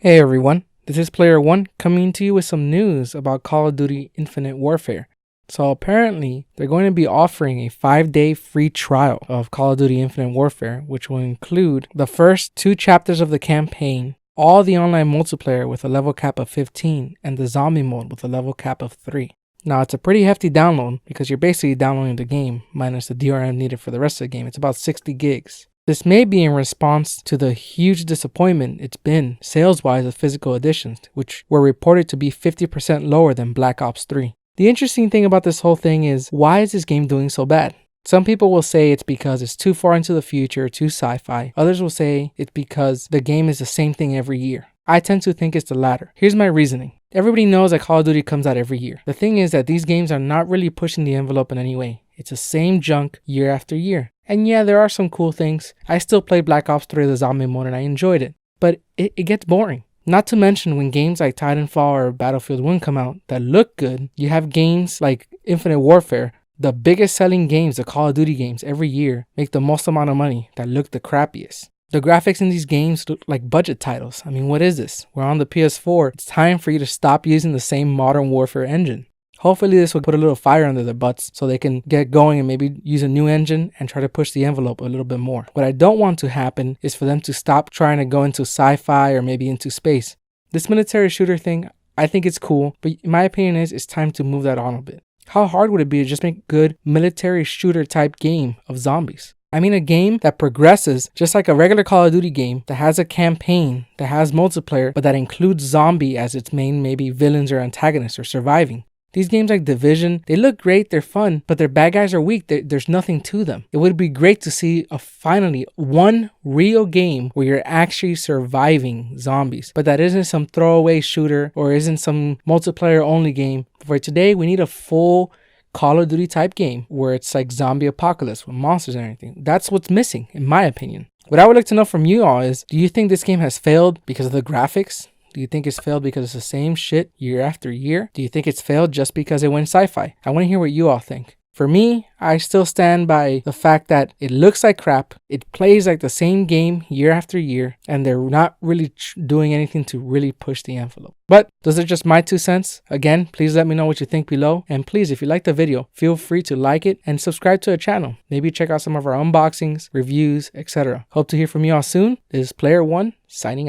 Hey everyone, this is Player One coming to you with some news about Call of Duty Infinite Warfare. So apparently, they're going to be offering a 5-day free trial of Call of Duty Infinite Warfare, which will include the first 2 chapters of the campaign, all the online multiplayer with a level cap of 15, and the zombie mode with a level cap of 3. Now, it's a pretty hefty download because you're basically downloading the game minus the DRM needed for the rest of the game. It's about 60 gigs. This may be in response to the huge disappointment it's been sales-wise of physical editions, which were reported to be 50% lower than Black Ops 3. The interesting thing about this whole thing is, why is this game doing so bad? Some people will say it's because it's too far into the future, too sci-fi. Others will say it's because the game is the same thing every year. I tend to think it's the latter. Here's my reasoning. Everybody knows that Call of Duty comes out every year. The thing is that these games are not really pushing the envelope in any way. It's the same junk year after year. And yeah, there are some cool things. I still played Black Ops 3 the zombie mode and I enjoyed it. But it gets boring. Not to mention when games like Titanfall or Battlefield 1 come out that look good, you have games like Infinite Warfare, the biggest selling games, the Call of Duty games every year, make the most amount of money that look the crappiest. The graphics in these games look like budget titles. I mean, what is this? We're on the PS4. It's time for you to stop using the same Modern Warfare engine. Hopefully this will put a little fire under their butts so they can get going and maybe use a new engine and try to push the envelope a little bit more. What I don't want to happen is for them to stop trying to go into sci-fi or maybe into space. This military shooter thing, I think it's cool, but my opinion is it's time to move that on a bit. How hard would it be to just make a good military shooter type game of zombies? I mean a game that progresses just like a regular Call of Duty game that has a campaign, that has multiplayer, but that includes zombie as its main maybe villains or antagonists or surviving. These games like Division, they look great, they're fun, but their bad guys are weak. There's nothing to them. It would be great to see finally one real game where you're actually surviving zombies, but that isn't some throwaway shooter or isn't some multiplayer only game. For today, we need a full Call of Duty type game where it's like zombie apocalypse with monsters and everything. That's what's missing, in my opinion. What I would like to know from you all is, do you think this game has failed because of the graphics? Do you think it's failed because it's the same shit year after year? Do you think it's failed just because it went sci-fi? I want to hear what you all think. For me, I still stand by the fact that it looks like crap, it plays like the same game year after year, and they're not really doing anything to really push the envelope. But those are just my 2 cents. Again, please let me know what you think below. And please, if you like the video, feel free to like it and subscribe to the channel. Maybe check out some of our unboxings, reviews, etc. Hope to hear from you all soon. This is Player One, signing out.